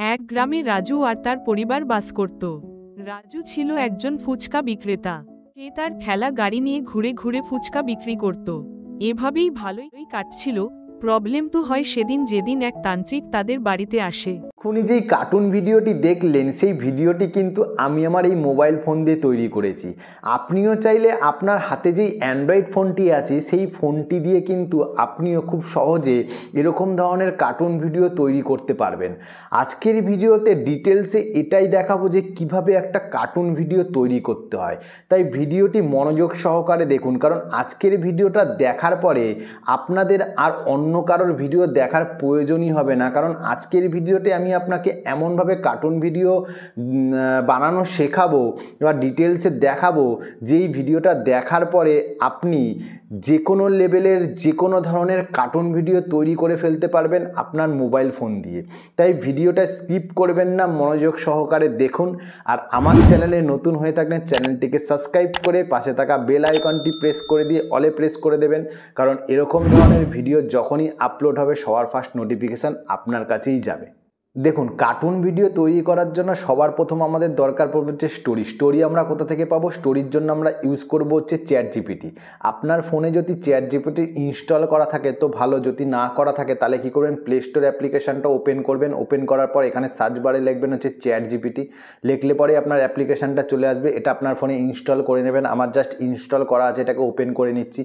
এক গ্রামে রাজু আর তার পরিবার বাস করত। রাজু ছিল একজন ফুচকা বিক্রেতা। সে তার ঠেলা গাড়ি নিয়ে ঘুরে ঘুরে ফুচকা বিক্রি করত। এভাবেই ভালোই কাটছিল। প্রবলেম তো হয় সেদিন যেদিন এক তান্ত্রিক তাদের বাড়িতে আসে। এখনই যেই কার্টুন ভিডিওটি দেখলেন সেই ভিডিওটি কিন্তু আমি আমার এই মোবাইল ফোন দিয়ে তৈরি করেছি। আপনিও চাইলে আপনার হাতে যেই অ্যান্ড্রয়েড ফোনটি আছে সেই ফোনটি দিয়ে কিন্তু আপনিও খুব সহজে এরকম ধরনের কার্টুন ভিডিও তৈরি করতে পারবেন। আজকের ভিডিওতে ডিটেলসে এটাই দেখাবো যে কিভাবে একটা কার্টুন ভিডিও তৈরি করতে হয়। তাই ভিডিওটি মনোযোগ সহকারে দেখুন, কারণ আজকের ভিডিওটা দেখার পরে আপনাদের আর অন্য কারোর ভিডিও দেখার প্রয়োজনই হবে না, কারণ আজকের ভিডিওতে আমি আপনাকে এমনভাবে কার্টুন ভিডিও বানানো শেখাবো বা ডিটেলসে দেখাবো যেই ভিডিওটা দেখার পরে আপনি যে কোনো লেভেলের যে কোনো ধরনের কার্টুন ভিডিও তৈরি করে ফেলতে পারবেন আপনার মোবাইল ফোন দিয়ে। তাই ভিডিওটা স্কিপ করবেন না, মনোযোগ সহকারে দেখুন। আর আমার চ্যানেলে নতুন হয়ে থাকলে চ্যানেলটিকে সাবস্ক্রাইব করে পাশে থাকা বেল আইকনটি প্রেস করে দিয়ে অলে প্রেস করে দেবেন, কারণ এরকম ধরনের ভিডিও যখনই আপলোড হবে সবার ফার্স্ট নোটিফিকেশান আপনার কাছেই যাবে। দেখুন, কার্টুন ভিডিও তৈরি করার জন্য সবার প্রথম আমাদের দরকার পড়বে হচ্ছে স্টোরি আমরা কোথা থেকে পাবো? স্টোরির জন্য আমরা ইউজ করব হচ্ছে চ্যাট জিপিটি। আপনার ফোনে যদি চ্যাট জিপিটি ইনস্টল করা থাকে তো ভালো, যদি না করা থাকে তাহলে কী করবেন, প্লে স্টোর অ্যাপ্লিকেশানটা ওপেন করবেন। ওপেন করার পর এখানে সার্চ বারে লিখবেন হচ্ছে চ্যাট জিপিটি। লিখলে পরে আপনার অ্যাপ্লিকেশানটা চলে আসবে। এটা আপনার ফোনে ইনস্টল করে নেবেন। আমার জাস্ট ইনস্টল করা আছে, এটাকে ওপেন করে নিচ্ছি।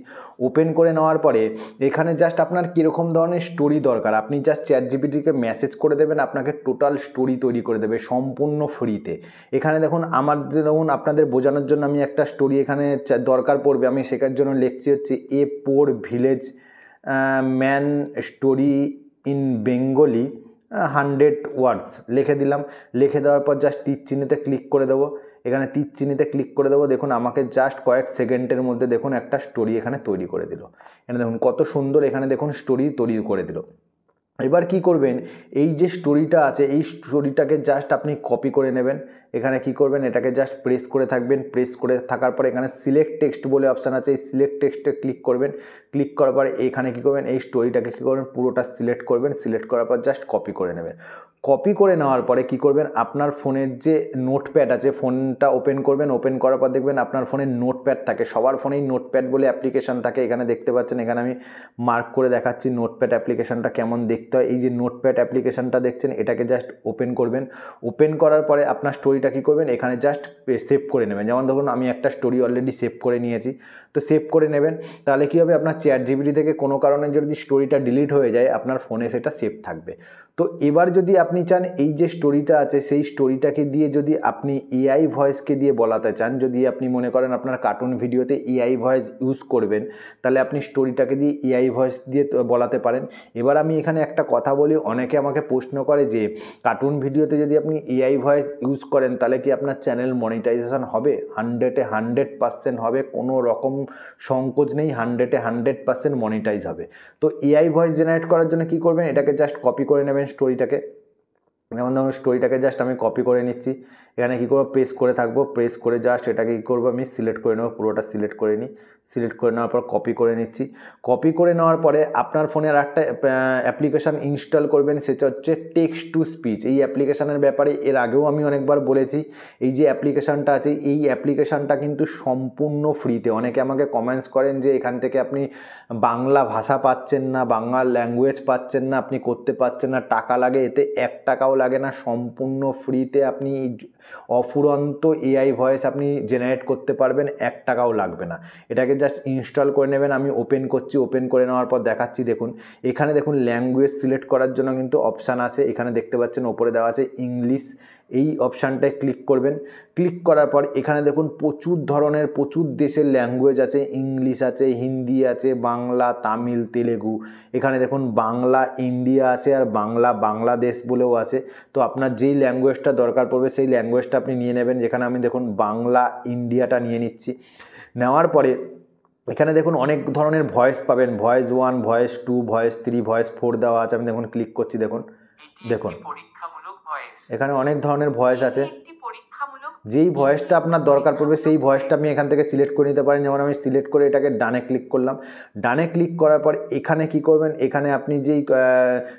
ওপেন করে নেওয়ার পরে এখানে জাস্ট আপনার কীরকম ধরনের স্টোরি দরকার আপনি জাস্ট চ্যাট জিপিটিকে মেসেজ করে দেবেন, আপনাকে টোটাল স্টোরি তৈরি করে দেবে সম্পূর্ণ ফ্রিতে। এখানে দেখুন আমার দেখুন আপনাদের বোঝানোর জন্য আমি একটা স্টোরি এখানে দরকার পড়বে, আমি শেখার জন্য লিখছি হচ্ছে a poor village man story in Bengali 100 words লিখে দিলাম। লিখে দেওয়ার পর জাস্ট তীর চিহ্নিতে ক্লিক করে দেবো। এখানে তীর চিহ্নিতে ক্লিক করে দেবো। দেখুন আমাকে জাস্ট কয়েক সেকেন্ডের মধ্যে দেখুন একটা স্টোরি এখানে তৈরি করে দিল। এখানে দেখুন কত সুন্দর, এখানে দেখুন স্টোরি তৈরি করে দিল। এবার কি করবেন, এই যে স্টোরিটা আছে এই স্টোরিটাকে জাস্ট আপনি কপি করে নেবেন। এখানে কি করবেন, এটাকে জাস্ট প্রেস করে থাকবেন। প্রেস করে থাকার পর এখানে সিলেক্ট টেক্সট বলে অপশান আছে, এই সিলেক্ট টেক্সটে ক্লিক করবেন। ক্লিক করার পর এখানে কি করবেন, এই স্টোরিটাকে কী করবেন, পুরোটা সিলেক্ট করবেন। সিলেক্ট করার পর জাস্ট কপি করে নেবেন। কপি করে নেওয়ার পরে কি করবেন, আপনার ফোনের যে নোটপ্যাড আছে ফোনটা ওপেন করবেন। ওপেন করার পর দেখবেন আপনার ফোনে নোটপ্যাড থাকে, সবার ফোনেই নোটপ্যাড বলে অ্যাপ্লিকেশান থাকে। এখানে দেখতে পাচ্ছেন, এখানে আমি মার্ক করে দেখাচ্ছি নোটপ্যাড অ্যাপ্লিকেশানটা কেমন দেখতে হয়। এই যে নোটপ্যাড অ্যাপ্লিকেশানটা দেখছেন এটাকে জাস্ট ওপেন করবেন। ওপেন করার পরে আপনার স্টোরিটা কী করবেন, এখানে জাস্ট সেভ করে নেবেন। যেমন ধরুন আমি একটা স্টোরি অলরেডি সেভ করে নিয়েছি, তো সেভ করে নেবেন। তাহলে কী হবে, আপনার চ্যাট জিপিটি থেকে কোনো কারণে যদি স্টোরিটা ডিলিট হয়ে যায় আপনার ফোনে সেটা সেভ থাকবে। তো এবার যদি আপনি চান এই যে স্টোরিটা আছে সেই স্টোরিটাকে দিয়ে যদি আপনি এআই ভয়েসকে দিয়ে বলাতে চান, যদি আপনি মনে করেন আপনার কার্টুন ভিডিওতে এআই ভয়েস ইউজ করবেন, তাহলে আপনি স্টোরিটাকে দিয়ে এআই ভয়েস দিয়ে বলাতে পারেন। এবার আমি এখানে একটা কথা বলি, অনেকে আমাকে প্রশ্ন করে যে কার্টুন ভিডিওতে যদি আপনি এআই ভয়েস ইউজ করেন তাহলে কি আপনার চ্যানেল মনিটাইজেশন হবে? 100% হবে, কোনো রকম সংকোচ নেই, 100% মনিটাইজ হবে। তো এআই ভয়েস জেনারেট করার জন্য কি করবেন, এটাকে জাস্ট কপি করে নেবেন স্টোরিটাকে। যেমন ধরুন স্টোরিটাকে জাস্ট আমি কপি করে নিচ্ছি। এখানে কী করবো, প্রেস করে থাকবো। প্রেস করে জাস্ট এটাকে কী করবো, আমি সিলেক্ট করে নেবো, পুরোটা সিলেক্ট করে নিই। সিলেক্ট করে নেওয়ার পর কপি করে নিচ্ছি। কপি করে নেওয়ার পরে আপনার ফোনে আর একটা অ্যাপ্লিকেশান ইনস্টল করবেন, সেটা হচ্ছে টেক্সট টু স্পিচ। এই অ্যাপ্লিকেশানের ব্যাপারে এর আগেও আমি অনেকবার বলেছি। এই যে অ্যাপ্লিকেশানটা আছে এই অ্যাপ্লিকেশানটা কিন্তু সম্পূর্ণ ফ্রিতে। অনেকে আমাকে কমেন্টস করেন যে এখান থেকে আপনি বাংলা ভাষা পাচ্ছেন না, বাংলা ল্যাঙ্গুয়েজ পাচ্ছেন না, আপনি করতে পারছেন না, টাকা লাগে। এতে 1 টাকাও লাগে না, সম্পূর্ণ ফ্রিতে আপনি অফুরন্ত এআই ভয়েস আপনি জেনারেট করতে পারবেন, 1 টাকাও লাগবে না। এটাকে জাস্ট ইনস্টল করে নেবেন। আমি ওপেন করছি। ওপেন করে নেওয়ার পর দেখাচ্ছি, দেখুন এখানে দেখুন ল্যাঙ্গুয়েজ সিলেক্ট করার জন্য কিন্তু অপশান আছে। এখানে দেখতে পাচ্ছেন ওপরে দেওয়া আছে ইংলিশ, এই অপশানটায় ক্লিক করবেন। ক্লিক করার পর এখানে দেখুন প্রচুর ধরনের প্রচুর দেশের ল্যাঙ্গুয়েজ আছে, ইংলিশ আছে, হিন্দি আছে, বাংলা, তামিল, তেলেগু। এখানে দেখুন বাংলা ইন্ডিয়া আছে আর বাংলা বাংলাদেশ বলেও আছে। তো আপনার যেই ল্যাঙ্গুয়েজটা দরকার পড়বে সেই ল্যাঙ্গুয়েজটা আপনি নিয়ে নেবেন। যেখানে আমি দেখুন বাংলা ইন্ডিয়াটা নিয়ে নিচ্ছি। নেওয়ার পরে এখানে দেখুন অনেক ধরনের ভয়েস পাবেন, ভয়েস 1, ভয়েস 2, ভয়েস 3, ভয়েস 4 দেওয়া আছে। আমি দেখুন ক্লিক করছি, দেখুন দেখুন এখানে অনেক ধরনের ভয়েস আছে। যেই ভয়েসটা আপনার দরকার পড়বে সেই ভয়েসটা আপনি এখান থেকে সিলেক্ট করে নিতে পারেন। যেমন আমি সিলেক্ট করে এটাকে ডানে ক্লিক করলাম। ডানে ক্লিক করার পর এখানে কি করবেন, এখানে আপনি যেই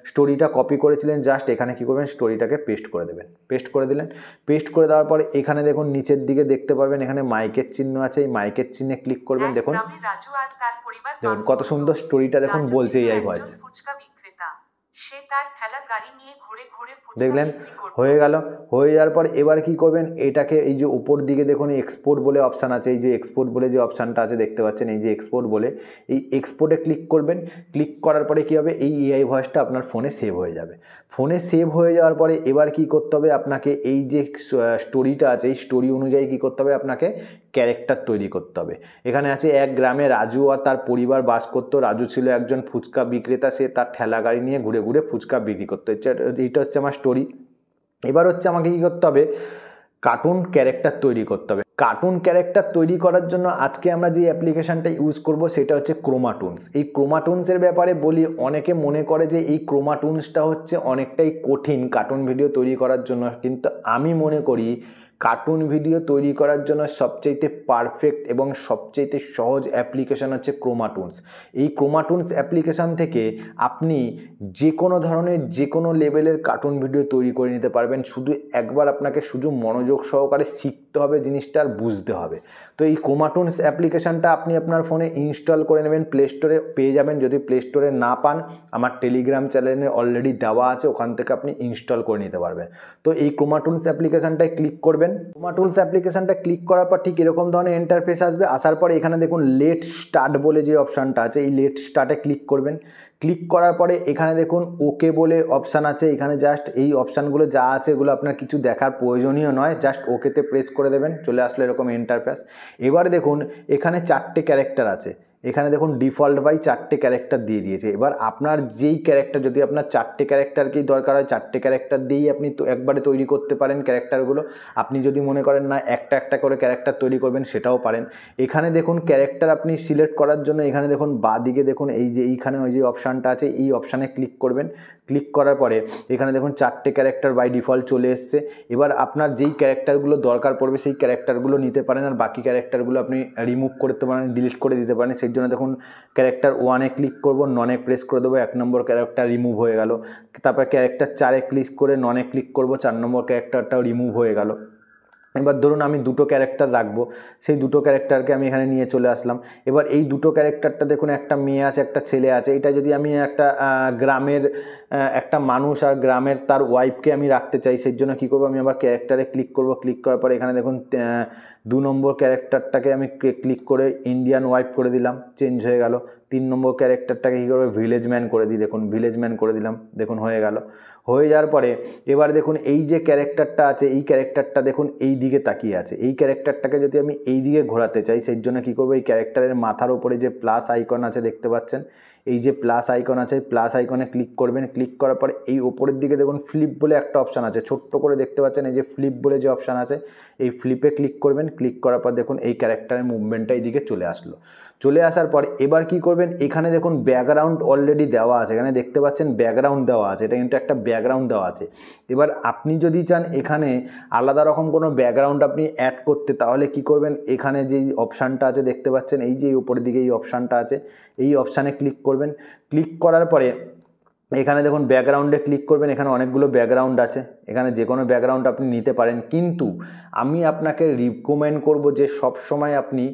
স্টোরিটা কপি করেছিলেন জাস্ট এখানে কি করবেন, স্টোরিটাকে পেস্ট করে দেবেন। পেস্ট করে দিলেন। পেস্ট করে দেওয়ার পর এখানে দেখুন নিচের দিকে দেখতে পারবেন এখানে মাইকের চিহ্ন আছে, এই মাইকের চিহ্নে ক্লিক করবেন। দেখুন দেখুন কত সুন্দর স্টোরিটা দেখুন বলছে এই ভয়েস। সে তার ঠেলা গাড়ি নিয়ে ঘুরে ঘুরে দেখলেন হয়ে গেল। হয়ে যাওয়ার পর এবার কি করবেন, এটাকে এই যে উপর দিকে দেখুন এক্সপোর্ট বলে অপশান আছে, এই যে এক্সপোর্ট বলে যে অপশানটা আছে দেখতে পাচ্ছেন, এই যে এক্সপোর্ট বলে এই এক্সপোর্টে ক্লিক করবেন। ক্লিক করার পরে কী হবে, এই এআই ভয়েসটা আপনার ফোনে সেভ হয়ে যাবে। ফোনে সেভ হয়ে যাওয়ার পরে এবার কি করতে হবে আপনাকে, এই যে স্টোরিটা আছে এই স্টোরি অনুযায়ী কী করতে হবে আপনাকে ক্যারেক্টার তৈরি করতে হবে। এখানে আছে এক গ্রামে রাজু আর তার পরিবার বাস করতো। রাজু ছিল একজন ফুচকা বিক্রেতা, সে তার ঠেলা গাড়ি নিয়ে ঘুরে ঘুরে ফুচকা বিক্রি করতো। এইটা হচ্ছে আমার স্টোরি। এবার হচ্ছে আমাকে কী করতে হবে, কার্টুন ক্যারেক্টার তৈরি করতে হবে। কার্টুন ক্যারেক্টার তৈরি করার জন্য আজকে আমরা যে অ্যাপ্লিকেশানটা ইউজ করব সেটা হচ্ছে ক্রোমাটুনস। এই ক্রোমাটুনসের ব্যাপারে বলি, অনেকে মনে করে যে এই ক্রোমাটুনসটা হচ্ছে অনেকটাই কঠিন কার্টুন ভিডিও তৈরি করার জন্য, কিন্তু আমি মনে করি কার্টুন ভিডিও তৈরি করার জন্য সবচাইতে পারফেক্ট এবং সবচাইতে সহজ অ্যাপ্লিকেশান হচ্ছে ক্রোমাটুনস। এই ক্রোমাটুনস অ্যাপ্লিকেশান থেকে আপনি যে কোনো ধরনের যে কোনো লেভেলের কার্টুন ভিডিও তৈরি করে নিতে পারবেন। শুধু একবার আপনাকে শুধু মনোযোগ সহকারে শিখতে হবে জিনিসটা আর বুঝতে হবে। তো এই ক্রোমাটুনস অ্যাপ্লিকেশানটা আপনি আপনার ফোনে ইনস্টল করে নেবেন, প্লে স্টোরে পেয়ে যাবেন। যদি প্লে স্টোরে না পান আমার টেলিগ্রাম চ্যানেলে অলরেডি দেওয়া আছে, ওখান থেকে আপনি ইনস্টল করে নিতে পারবেন। তো এই ক্রোমাটুনস অ্যাপ্লিকেশানটায় ক্লিক করবেন। ক্রোমাটুনস অ্যাপ্লিকেশানটা ক্লিক করার পর ঠিক এরকম ধরনের ইন্টারফেস আসবে। আসার পরে এখানে দেখুন লেট স্টার্ট বলে যে অপশানটা আছে, এই লেট স্টার্টে ক্লিক করবেন। ক্লিক করার পরে এখানে দেখুন ওকে বলে অপশান আছে, এখানে জাস্ট এই অপশানগুলো যা আছে এগুলো আপনার কিছু দেখার প্রয়োজনীয় নয়, জাস্ট ওকেতে প্রেস করে দেবেন। চলে আসলো এরকম ইন্টারফেস। এবার দেখুন এখানে 4টে ক্যারেক্টার আছে, এখানে দেখুন ডিফল্ট বাই 4টে ক্যারেক্টার দিয়ে দিয়েছে। এবার আপনার যেই ক্যারেক্টার, যদি আপনার 4টে ক্যারেক্টারকেই দরকার হয় 4টে ক্যারেক্টার দিয়েই আপনি তো একবারে তৈরি করতে পারেন ক্যারেক্টারগুলো। আপনি যদি মনে করেন না একটা একটা করে ক্যারেক্টার তৈরি করবেন সেটাও পারেন। এখানে দেখুন ক্যারেক্টার আপনি সিলেক্ট করার জন্য এখানে দেখুন বাঁদিকে দেখুন এই যে এইখানে ওই যে অপশানটা আছে এই অপশানে ক্লিক করবেন। ক্লিক করার পরে এখানে দেখুন 4টে ক্যারেক্টার বাই ডিফল্ট চলে এসছে। এবার আপনার যেই ক্যারেক্টারগুলো দরকার পড়বে সেই ক্যারেক্টারগুলো নিতে পারেন, আর বাকি ক্যারেক্টারগুলো আপনি রিমুভ করতে পারেন, ডিলিট করে দিতে পারেন। সেই জন্য দেখুন ক্যারেক্টার 1-এ ক্লিক করব, ননে প্রেস করে দেবো, 1 নম্বর ক্যারেক্টার রিমুভ হয়ে গেল। তারপর ক্যারেক্টার 4-এ ক্লিক করে ননে ক্লিক করব, 4 নম্বর ক্যারেক্টারটাও রিমুভ হয়ে গেল। এবার ধরুন আমি 2টো ক্যারেক্টার রাখবো, সেই 2টো ক্যারেক্টারকে আমি এখানে নিয়ে চলে আসলাম। এবার এই 2টো ক্যারেক্টারটা দেখুন একটা মেয়ে আছে একটা ছেলে আছে, এটা যদি আমি একটা গ্রামের একটা মানুষ আর গ্রামের তার ওয়াইফকে আমি রাখতে চাই, সেই জন্য কী করবো, আমি আবার ক্যারেক্টারে ক্লিক করব। ক্লিক করার পরে এখানে দেখুন 2 নম্বর ক্যারেক্টারটাকে আমি ক্লিক করে ইন্ডিয়ান ওয়াইফ করে দিলাম, চেঞ্জ হয়ে গেল। 3 নম্বর ক্যারেক্টারটাকে কী করবো, ভিলেজ ম্যান করে দিই, দেখুন ভিলেজ ম্যান করে দিলাম, দেখুন হয়ে গেল। হয়ে যাওয়ার পরে এবার দেখুন এই যে ক্যারেক্টারটা আছে এই ক্যারেক্টারটা দেখুন এই দিকে তাকিয়ে আছে। এই ক্যারেক্টারটাকে যদি আমি এই দিকে ঘোরাতে চাই সেই জন্য কী করবো, এই ক্যারেক্টারের মাথার উপরে যে প্লাস আইকন আছে দেখতে পাচ্ছেন, এই যে প্লাস আইকন আছে প্লাস আইকনে ক্লিক করবেন। ক্লিক করার পরে এই ওপরের দিকে দেখুন ফ্লিপ বলে একটা অপশান আছে, ছোট্ট করে দেখতে পাচ্ছেন, এই যে ফ্লিপ বলে যে অপশান আছে এই ফ্লিপে ক্লিক করবেন। ক্লিক করার পর দেখুন এই ক্যারেক্টারের মুভমেন্টটা এইদিকে চলে আসলো। চলে আসার পর এবার কি করবেন, এখানে দেখুন ব্যাকগ্রাউন্ড অলরেডি দেওয়া আছে, এখানে দেখতে পাচ্ছেন ব্যাকগ্রাউন্ড দেওয়া আছে, এটা কিন্তু একটা ব্যাকগ্রাউন্ড দেওয়া আছে। এবার আপনি যদি চান এখানে আলাদা রকম কোনো ব্যাকগ্রাউন্ড আপনি অ্যাড করতে, তাহলে কি করবেন, এখানে যেই অপশানটা আছে দেখতে পাচ্ছেন এই যে উপরের দিকে এই অপশানটা আছে এই অপশানে ক্লিক করবেন। ক্লিক করার পরে এখানে দেখুন ব্যাকগ্রাউন্ডে ক্লিক করবেন, এখানে অনেকগুলো ব্যাকগ্রাউন্ড আছে, এখানে যে কোনো ব্যাকগ্রাউন্ড আপনি নিতে পারেন, কিন্তু আমি আপনাকে রিকমেন্ড করব যে সব সময় আপনি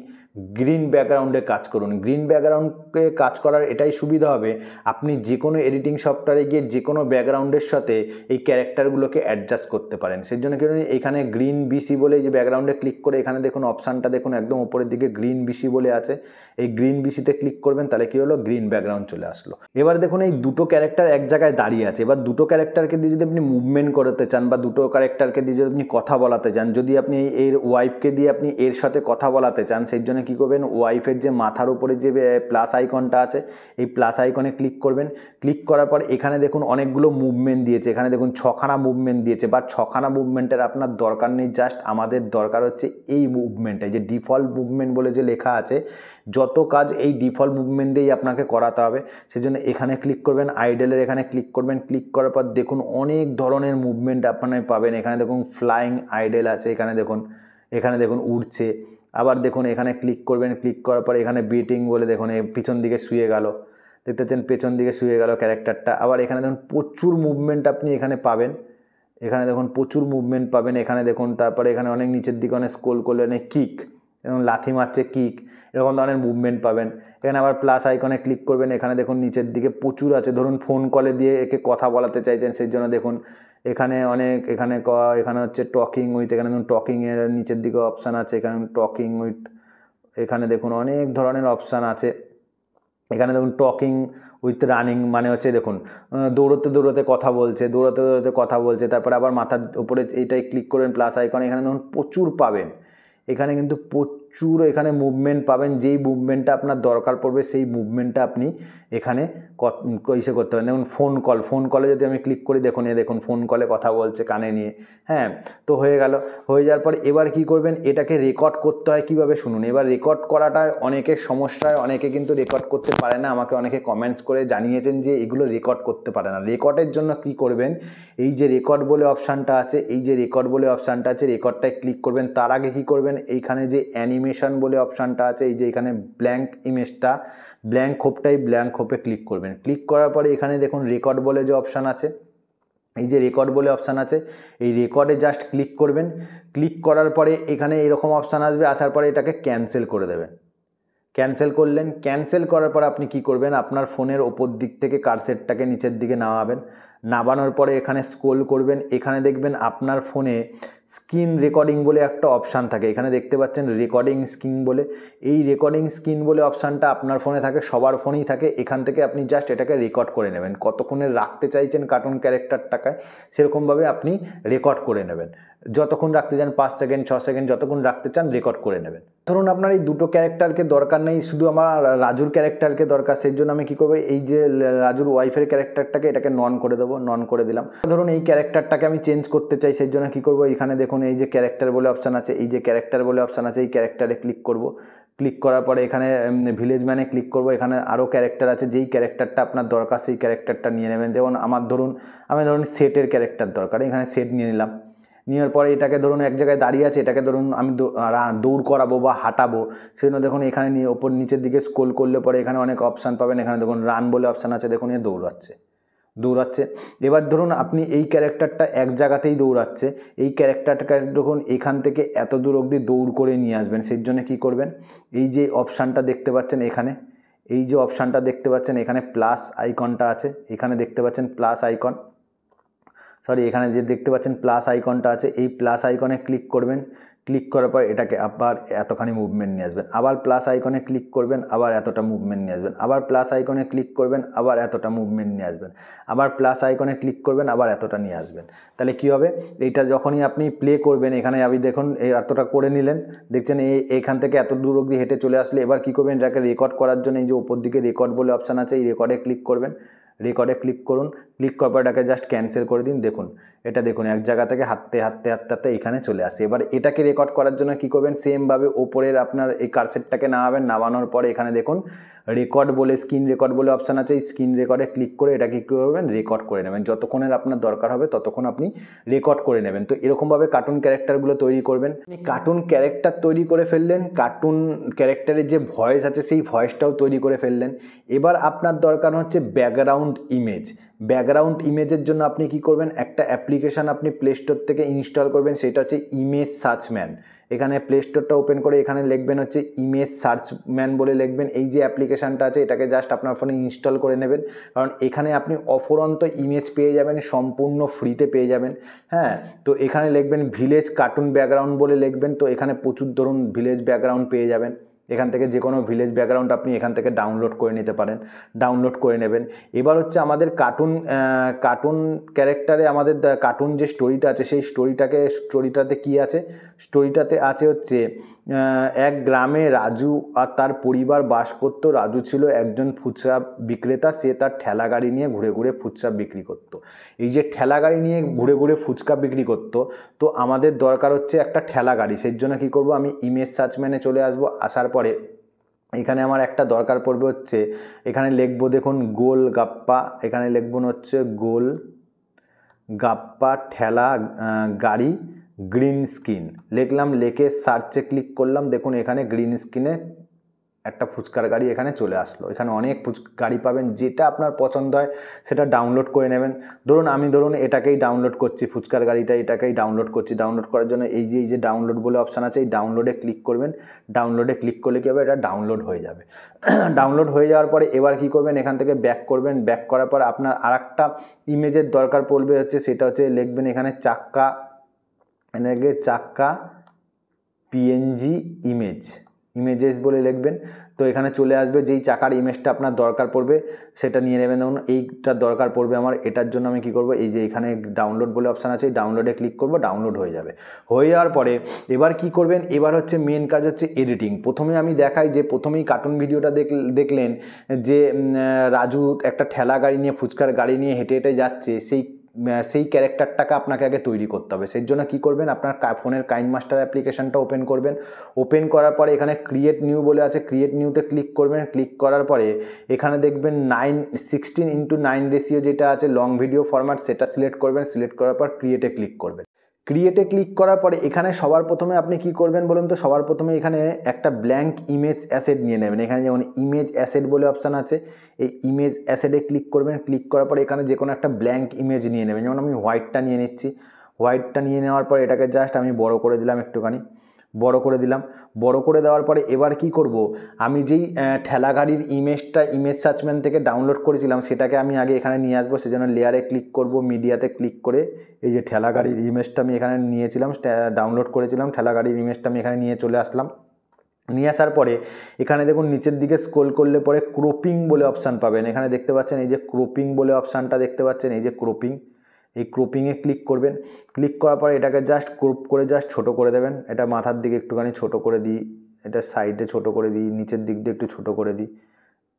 গ্রিন ব্যাকগ্রাউন্ডে কাজ করুন। গ্রিন ব্যাকগ্রাউন্ডে কাজ করার এটাই সুবিধা হবে, আপনি যে কোনো এডিটিং সফটওয়্যারে গিয়ে যে কোনো ব্যাকগ্রাউন্ডের সাথে এই ক্যারেক্টারগুলোকে অ্যাডজাস্ট করতে পারেন। সেই জন্য কি এখানে গ্রিন বিসি বলে যে ব্যাকগ্রাউন্ডে ক্লিক করে এখানে দেখুন অপশানটা দেখুন একদম উপরের দিকে গ্রিন বিসি বলে আছে, এই গ্রিন বিসিতে ক্লিক করবেন, তাহলে কি হলো গ্রিন ব্যাকগ্রাউন্ড চলে আসলো। এবার দেখুন এই 2টো ক্যারেক্টার এক জায়গায় দাঁড়িয়ে আছে। এবার 2টো ক্যারেক্টারকে দিয়ে যদি আপনি মুভমেন্ট করতে চান বা 2টো ক্যারেক্টারকে দিয়ে যদি আপনি কথা বলাতে চান, যদি আপনি এর ওয়াইফকে দিয়ে আপনি এর সাথে কথা বলাতে চান, সেই জন্য কী করবেন, ওয়াইফের যে মাথার উপরে যে প্লাস আইকনটা আছে এই প্লাস আইকনে ক্লিক করবেন। ক্লিক করার পর এখানে দেখুন অনেকগুলো মুভমেন্ট দিয়েছে, এখানে দেখুন 6খানা মুভমেন্ট দিয়েছে, বাট 6খানা মুভমেন্টের আপনার দরকার নেই, জাস্ট আমাদের দরকার হচ্ছে এই মুভমেন্টে, যে ডিফল্ট মুভমেন্ট বলে যে লেখা আছে, যত কাজ এই ডিফল্ট মুভমেন্ট দিয়েই আপনাকে করাতে হবে। সেজন্য এখানে ক্লিক করবেন, আইডলের এখানে ক্লিক করবেন। ক্লিক করার পর দেখুন অনেক ধরনের মুভমেন্ট আপনারা পাবেন, এখানে দেখুন ফ্লাইং আইডল আছে, এখানে দেখুন এখানে দেখুন উড়ছে। আবার দেখুন এখানে ক্লিক করবেন, ক্লিক করার পর এখানে বিটিং বলে দেখুন পিছন দিকে শুয়ে গেল, দেখতে পাচ্ছেন পেছন দিকে শুয়ে গেল ক্যারেক্টারটা। আবার এখানে দেখুন প্রচুর মুভমেন্ট আপনি এখানে পাবেন, এখানে দেখুন প্রচুর মুভমেন্ট পাবেন এখানে দেখুন। তারপরে এখানে অনেক নিচের দিকে অনেক স্ক্রল করলে অনেক কিক, এবং লাথি মারছে কিক, এরকম ধরনের মুভমেন্ট পাবেন। এখানে আবার প্লাস আইকনে ক্লিক করবেন, এখানে দেখুন নিচের দিকে প্রচুর আছে। ধরুন ফোন কলে দিয়ে একে কথা বলাতে চাইছেন, সেই জন্য দেখুন এখানে অনেক, এখানে হচ্ছে টকিং উইথ, এখানে দেখুন টকিংয়ের নিচের দিকে অপশান আছে, এখানে টকিং উইথ, এখানে দেখুন অনেক ধরনের অপশান আছে। এখানে দেখুন টকিং উইথ রানিং মানে হচ্ছে দেখুন দৌড়তে দৌড়তে কথা বলছে, দৌড়তে দৌড়তে কথা বলছে। তারপরে আবার মাথার উপরে এইটাই ক্লিক করবেন প্লাস আইকন, এখানে দেখুন প্রচুর পাবেন, এখানে কিন্তু প্রচুর এখানে মুভমেন্ট পাবেন। যেই মুভমেন্টটা আপনার দরকার পড়বে সেই মুভমেন্টটা আপনি এখানে ইসে করতে পারেন। দেখুন ফোন কলে যদি আমি ক্লিক করি, দেখুন দেখুন ফোন কলে কথা বলছে কানে নিয়ে। হ্যাঁ, তো হয়ে গেল। হয়ে যাওয়ার পর এবার কি করবেন, এটাকে রেকর্ড করতে হয় কীভাবে শুনুন। এবার রেকর্ড করাটা অনেকের সমস্যা হয়, অনেকে কিন্তু রেকর্ড করতে পারে না। আমাকে অনেকে কমেন্টস করে জানিয়েছেন যে এগুলো রেকর্ড করতে পারে না। রেকর্ডের জন্য কি করবেন, এই যে রেকর্ড বলে অপশানটা আছে, এই যে রেকর্ড বলে অপশানটা আছে, রেকর্ডটায় ক্লিক করবেন। তার আগে কি করবেন, এইখানে যে অ্যানিমেশন বলে অপশানটা আছে, এই যে এখানে ব্ল্যাঙ্ক ইমেজটা, ব্ল্যাঙ্ক খোপটাই ব্ল্যাঙ্ক খোপে ক্লিক করবেন। ক্লিক করার পরে এখানে দেখুন রেকর্ড বলে যে অপশান আছে, এই যে রেকর্ড বলে অপশান আছে, এই রেকর্ডে জাস্ট ক্লিক করবেন। ক্লিক করার পরে এখানে এরকম অপশান আসবে, আসার পরে এটাকে ক্যান্সেল করে দেবেন। ক্যান্সেল করলেন, ক্যান্সেল করার পর আপনি কি করবেন, আপনার ফোনের ওপর দিক থেকে কার্সেটটাকে নিচের দিকে নামাবেন। নামানোর পরে এখানে স্ক্রল করবেন, এখানে দেখবেন আপনার ফোনে স্ক্রিন রেকর্ডিং বলে একটা অপশান থাকে, এখানে দেখতে পাচ্ছেন রেকর্ডিং স্ক্রিন বলে। এই রেকর্ডিং স্ক্রিন বলে অপশানটা আপনার ফোনে থাকে, সবার ফোনেই থাকে। এখান থেকে আপনি জাস্ট এটাকে রেকর্ড করে নেবেন, কতক্ষণে রাখতে চাইছেন কার্টুন ক্যারেক্টারটাকে সেরকমভাবে আপনি রেকর্ড করে নেবেন। যতক্ষণ রাখতে চান 5 সেকেন্ড 6 সেকেন্ড যতক্ষণ রাখতে চান রেকর্ড করে নেবেন। ধরুন আপনার এই দুটো ক্যারেক্টারকে দরকার নেই, শুধু আমার রাজুর ক্যারেক্টারকে দরকার, সেই জন্য আমি কী করবো, এই যে রাজুর ওয়াইফের ক্যারেক্টারটাকে এটাকে নন করে দেবো, নন করে দিলাম। ধরুন এই ক্যারেক্টারটাকে আমি চেঞ্জ করতে চাই, সেই জন্য কী করবো, এখানে দেখুন এই যে ক্যারেক্টার বলে অপশান আছে, এই যে ক্যারেক্টার বলে অপশান আছে, এই ক্যারেক্টারে ক্লিক করব। ক্লিক করার পরে এখানে ভিলেজ ম্যানে ক্লিক করব। এখানে আরও ক্যারেক্টার আছে, যেই ক্যারেক্টারটা আপনার দরকার সেই ক্যারেক্টারটা নিয়ে নেবেন। যেমন আমার ধরুন সেটের ক্যারেক্টার দরকার, এখানে সেট নিয়ে নিলাম। নেওয়ার পরে এটাকে ধরুন এক জায়গায় দাঁড়িয়ে আছে, এটাকে ধরুন আমি দৌড় করাবো বা হাঁটাবো, সেই জন্য দেখুন এখানে নিয়ে ওপর নিচের দিকে স্ক্রল করলে পরে এখানে অনেক অপশান পাবেন। এখানে দেখুন রান বলে অপশান আছে, দেখুন এ দৌড়াচ্ছে। এবার ধরুন আপনি এই ক্যারেক্টারটা এক জায়গাতেই দৌড়াচ্ছে, এই ক্যারেক্টারটাকে দেখুন এখান থেকে এত দূর অবধি দৌড় করে নিয়ে আসবেন। সেই জন্য কী করবেন, এই যে অপশানটা দেখতে পাচ্ছেন এখানে, এই যে অপশানটা দেখতে পাচ্ছেন এখানে প্লাস আইকনটা আছে, এখানে দেখতে পাচ্ছেন প্লাস আইকন, এখানে যে দেখতে পাচ্ছেন প্লাস আইকনটা আছে, এই প্লাস আইকনে ক্লিক করবেন। ক্লিক করার পর এটাকে আবার এতখানি মুভমেন্ট নিয়ে আসবেন। আবার প্লাস আইকনে ক্লিক করবেন, আবার এতটা মুভমেন্ট নিয়ে আসবেন। আবার প্লাস আইকনে ক্লিক করবেন, আবার এতটা মুভমেন্ট নিয়ে আসবেন। আবার প্লাস আইকনে ক্লিক করবেন, আবার এতটা নিয়ে আসবেন। তাহলে কী হবে, এইটা যখনই আপনি প্লে করবেন, এখানে আপনি দেখুন এই এতটা করে নিলেন, দেখছেন এইখান থেকে এত দূর অবধি হেঁটে চলে আসলে। এবার কী করবেন, এটাকে রেকর্ড করার জন্য এই যে উপর দিকে রেকর্ড বলে অপশান আছে, এই রেকর্ডে ক্লিক করবেন। রেকর্ডে ক্লিক করুন, ক্লিক করার পর এটাকে জাস্ট ক্যান্সেল করে দিন। দেখুন এটা দেখুন এক জায়গা থেকে হাঁটতে এখানে চলে আসে। এবার এটাকে রেকর্ড করার জন্য কী করবেন, সেমভাবে ওপরের আপনার এই কার্সেটটাকে নামাবেন। নামানোর পরে এখানে দেখুন রেকর্ড বলে স্ক্রিন রেকর্ড বলে অপশান আছে, এই স্ক্রিন রেকর্ডে ক্লিক করে এটাকে কী করবেন, রেকর্ড করে নেবেন। যতক্ষণের আপনার দরকার হবে ততক্ষণ আপনি রেকর্ড করে নেবেন। তো এরকমভাবে কার্টুন ক্যারেক্টারগুলো তৈরি করবেন। কার্টুন ক্যারেক্টার তৈরি করে ফেললেন, কার্টুন ক্যারেক্টারের যে ভয়েস আছে সেই ভয়েসটাও তৈরি করে ফেললেন। এবার আপনার দরকার হচ্ছে ব্যাকগ্রাউন্ড ইমেজ। ব্যাকগ্রাউন্ড ইমেজের জন্য আপনি কি করবেন, একটা অ্যাপ্লিকেশান আপনি প্লে স্টোর থেকে ইনস্টল করবেন, সেটা হচ্ছে ইমেজ সার্চম্যান। এখানে প্লে স্টোরটা ওপেন করে এখানে লিখবেন হচ্ছে ইমেজ সার্চম্যান বলে লিখবেন। এই যে অ্যাপ্লিকেশানটা আছে এটাকে জাস্ট আপনার ফোনে ইনস্টল করে নেবেন, কারণ এখানে আপনি অফুরন্ত ইমেজ পেয়ে যাবেন, সম্পূর্ণ ফ্রিতে পেয়ে যাবেন। হ্যাঁ, তো এখানে লিখবেন ভিলেজ কার্টুন ব্যাকগ্রাউন্ড বলে লিখবেন। তো এখানে প্রচুর ধরুন ভিলেজ ব্যাকগ্রাউন্ড পেয়ে যাবেন। এখান থেকে যে কোনো ভিলেজ ব্যাকগ্রাউন্ড আপনি এখান থেকে ডাউনলোড করে নিতে পারেন, ডাউনলোড করে নেবেন। এবার হচ্ছে আমাদের কার্টুন ক্যারেক্টারে আমাদের কার্টুন যে স্টোরিটা আছে সেই স্টোরিটাতে কী আছে, স্টোরিটাতে আছে হচ্ছে এক গ্রামে রাজু আর তার পরিবার বাস করতো। রাজু ছিল একজন ফুচকা বিক্রেতা, সে তার ঠেলা গাড়ি নিয়ে ঘুরে ঘুরে ফুচকা বিক্রি করতো। এই যে ঠেলা গাড়ি নিয়ে ঘুরে ঘুরে ফুচকা বিক্রি করতো, তো আমাদের দরকার হচ্ছে একটা ঠেলা গাড়ি। সেই জন্য কী করবো, আমি ইমেজ সার্চম্যানে চলে আসবো। আসার পরে এখানে আমার একটা দরকার পড়বে হচ্ছে, এখানে লিখবো দেখুন গোল গাপ্পা, এখানে লিখবো হচ্ছে গোল গাপ্পা ঠেলা গাড়ি গ্রিন স্ক্রিন লিখলাম, লিখে সার্চে ক্লিক করলাম। দেখুন এখানে গ্রিন স্ক্রিনে একটা ফুচকার গাড়ি এখানে চলে আসলো। এখানে অনেক গাড়ি পাবেন, যেটা আপনার পছন্দ হয় সেটা ডাউনলোড করে নেবেন। ধরুন এটাকেই ডাউনলোড করছি, ফুচকার গাড়িটা এটাকেই ডাউনলোড করছি। ডাউনলোড করার জন্য এই যে ডাউনলোড বলে অপশান আছে, এই ডাউনলোডে ক্লিক করবেন। ডাউনলোডে ক্লিক করলে কী হবে, এটা ডাউনলোড হয়ে যাবে। ডাউনলোড হয়ে যাওয়ার পরে এবার কি করবেন, এখান থেকে ব্যাক করবেন। ব্যাক করার পর আপনার আরেকটা ইমেজের দরকার পড়বে, সেটা হচ্ছে লিখবেন এখানে চাক্কা পিএনজি ইমেজেস বলে লিখবেন। তো এখানে চলে আসবে, যেই চাকার ইমেজটা আপনার দরকার পড়বে সেটা নিয়ে নেবেন। দেখুন এইটা দরকার পড়বে আমার, এটার জন্য আমি কি করব, এই যে এখানে ডাউনলোড বলে অপশান আছে, এই ডাউনলোডে ক্লিক করব, ডাউনলোড হয়ে যাবে। হয়ে যাওয়ার পরে এবার কি করবেন, এবার হচ্ছে মেন কাজ হচ্ছে এডিটিং। প্রথমে আমি দেখাই যে প্রথমেই কার্টুন ভিডিওটা দেখলেন যে রাজু একটা ঠেলা গাড়ি নিয়ে, ফুচকার গাড়ি নিয়ে হেঁটে হেঁটে যাচ্ছে, সেই ক্যারেক্টারটাকে আপনাকে আগে তৈরি করতে হবে। সেই জন্য কী করবেন, আপনার ফোনের কাইনমাস্টার অ্যাপ্লিকেশনটা ওপেন করবেন। ওপেন করার পরে এখানে ক্রিয়েট নিউ বলে আছে, ক্রিয়েট নিউতে ক্লিক করবেন। ক্লিক করার পরে এখানে দেখবেন 16:9 রেশিও যেটা আছে লং ভিডিও ফরম্যাট, সেটা সিলেক্ট করবেন। সিলেক্ট করার পর ক্রিয়েটে ক্লিক করবেন। ক্রিয়েটে ক্লিক করার পরে এখানে সবার প্রথমে আপনি কি করবেন বলুন তো, সবার প্রথমে এখানে একটা ব্ল্যাঙ্ক ইমেজ অ্যাসেট নিয়ে নেবেন। এখানে যেমন ইমেজ অ্যাসেট বলে অপশান আছে, এই ইমেজ অ্যাসেটে ক্লিক করবেন। ক্লিক করার পরে এখানে যে কোনো একটা ব্ল্যাঙ্ক ইমেজ নিয়ে নেবেন। যেমন আমি হোয়াইটটা নিয়ে নিচ্ছি। হোয়াইটটা নিয়ে নেওয়ার পরে এটাকে জাস্ট আমি বড় করে দিলাম, একটুখানি বড় করে দিলাম। বড় করে দেওয়ার পরে এবার কি করব, আমি যেই ঠেলা গাড়ির ইমেজ সার্চম্যান থেকে ডাউনলোড করেছিলাম সেটাকে আমি আগে এখানে নিয়ে আসবো। সেজন্য লেয়ারে ক্লিক করব, মিডিয়াতে ক্লিক করে এই যে ঠেলা গাড়ির ইমেজটা আমি এখানে নিয়েছিলাম, ডাউনলোড করেছিলাম, ঠেলা গাড়ির ইমেজটা আমি এখানে নিয়ে চলে আসলাম। নিয়ে আসার পরে এখানে দেখুন নিচের দিকে স্ক্রল করলে পরে ক্রপিং বলে অপশান পাবেন। এখানে দেখতে পাচ্ছেন এই যে ক্রপিং বলে অপশানটা দেখতে পাচ্ছেন, এই যে ক্রপিং, এই ক্রপিংয়ে ক্লিক করবেন। ক্লিক করার পরে এটাকে জাস্ট ক্রপ করে জাস্ট ছোটো করে দেবেন। এটা মাথার দিকে একটুখানি ছোটো করে দিই, এটা সাইডে ছোটো করে দিই, নিচের দিক দিয়ে একটু ছোটো করে দিই,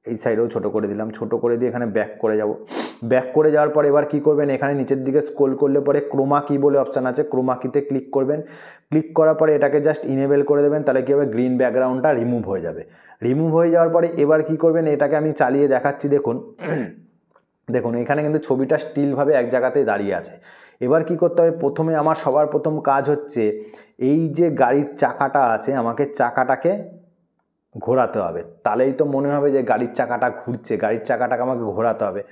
এই সাইডেও ছোটো করে দিলাম। ছোটো করে দিয়ে এখানে ব্যাক করে যাব। ব্যাক করে যাওয়ার পর এবার কি করবেন, এখানে নিচের দিকে স্ক্রল করলে পরে ক্রোমা কি বলে অপশান আছে, ক্রোমা কিতে ক্লিক করবেন। ক্লিক করার পরে এটাকে জাস্ট ইনেবল করে দেবেন, তাহলে কী হবে, গ্রিন ব্যাকগ্রাউন্ডটা রিমুভ হয়ে যাবে। রিমুভ হয়ে যাওয়ার পরে এবার কি করবেন, এটাকে আমি চালিয়ে দেখাচ্ছি। দেখুন এখানে কিন্তু ছবিটা স্টিলভাবে এক জায়গাতেই দাঁড়িয়ে আছে। এবার কি করতে হবে, প্রথমে আমার সবার প্রথম কাজ হচ্ছে এই যে গাড়ির চাকাটা আছে, আমাকে চাকাটাকে ঘোরাতে হবে। তাহলেই তো মনে হবে যে গাড়ির চাকাটা ঘুরছে, গাড়ির চাকাটাকে আমাকে ঘোরাতে হবে।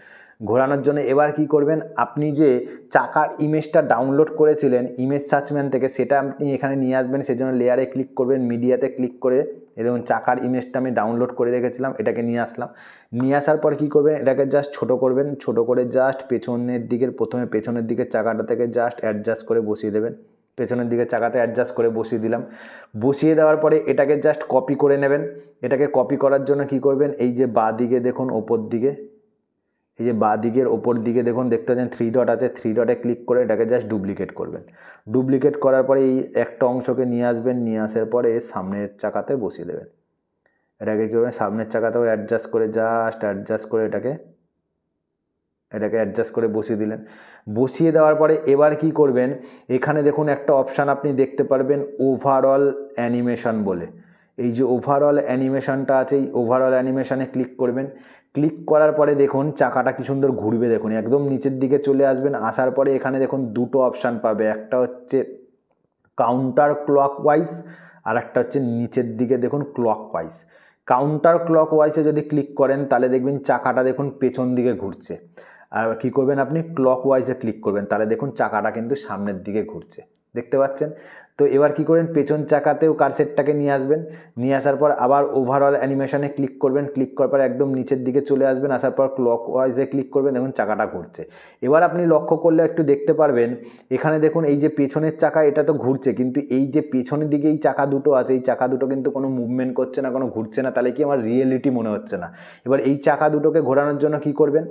ঘোরানোর জন্য এবার কি করবেন, আপনি যে চাকার ইমেজটা ডাউনলোড করেছিলেন ইমেজ সার্চম্যান থেকে, সেটা আপনি এখানে নিয়ে আসবেন। সেজন্য লেয়ারে ক্লিক করবেন, মিডিয়াতে ক্লিক করে দেখুন চাকার ইমেজটা আমি ডাউনলোড করে রেখেছিলাম, এটাকে নিয়ে আসলাম। নিয়ে আসার পর কি করবেন, এটাকে জাস্ট ছোটো করবেন। ছোটো করে জাস্ট প্রথমে পেছনের দিকের চাকাটা থেকে জাস্ট অ্যাডজাস্ট করে বসিয়ে দেবেন। পেছনের দিকে চাকাতে অ্যাডজাস্ট করে বসিয়ে দিলাম। বসিয়ে দেওয়ার পরে এটাকে জাস্ট কপি করে নেবেন। এটাকে কপি করার জন্য কি করবেন, এই যে বাঁ দিকে দেখুন ওপর দিকে, এই যে বাঁ দিকের ওপর দিকে দেখুন দেখতে পাচ্ছেন 3 ডট আছে, 3 ডটে ক্লিক করে এটাকে জাস্ট ডুপ্লিকেট করবেন। ডুপ্লিকেট করার পরে এই একটা অংশকে নিয়ে আসবেন, নিয়ে আসার পরে সামনের চাকাতে বসিয়ে দেবেন। এটাকে কী করবেন, সামনের চাকাতেও অ্যাডজাস্ট করে জাস্ট অ্যাডজাস্ট করে এটাকে অ্যাডজাস্ট করে বসিয়ে দিলেন। বসিয়ে দেওয়ার পরে এবার কি করবেন, এখানে দেখুন একটা অপশান আপনি দেখতে পারবেন ওভারঅল অ্যানিমেশন বলে। এই যে ওভারঅল অ্যানিমেশনটা আছে, এই ওভারঅল অ্যানিমেশনে ক্লিক করবেন। ক্লিক করার পরে দেখুন চাকাটা কি সুন্দর ঘুরবে। দেখুন একদম নিচের দিকে চলে আসবেন। আসার পরে এখানে দেখুন দুটো অপশান পাবে, একটা হচ্ছে কাউন্টার ক্লকওয়াইজ আর একটা হচ্ছে নিচের দিকে দেখুন ক্লকওয়াইজ। কাউন্টার ক্লকওয়াইজে যদি ক্লিক করেন তাহলে দেখবেন চাকাটা দেখুন পেছন দিকে ঘুরছে। আর কি করবেন, আপনি ক্লকওয়াইজে ক্লিক করবেন, তাহলে দেখুন চাকাটা কিন্তু সামনের দিকে ঘুরছে, দেখতে পাচ্ছেন। তো এবার কি করবেন, পেছন চাকাতেও কারসেটটাকে নিয়ে আসবেন। নিয়ে আসার পর আবার ওভারঅল অ্যানিমেশনে ক্লিক করবেন। ক্লিক করার পর একদম নিচের দিকে চলে আসবেন। আসার পর ক্লকওয়াইজে ক্লিক করবেন, দেখুন চাকাটা ঘুরছে। এবার আপনি লক্ষ্য করলে একটু দেখতে পারবেন, এখানে দেখুন এই যে পেছনের চাকা এটা তো ঘুরছে, কিন্তু এই যে পেছনের দিকে এই চাকা দুটো আছে, এই চাকা দুটো কিন্তু কোনো মুভমেন্ট করছে না, কোনো ঘুরছে না। তাহলে কি আমার রিয়েলিটি মনে হচ্ছে না। এবার এই চাকা দুটোকে ঘোরানোর জন্য কি করবেন,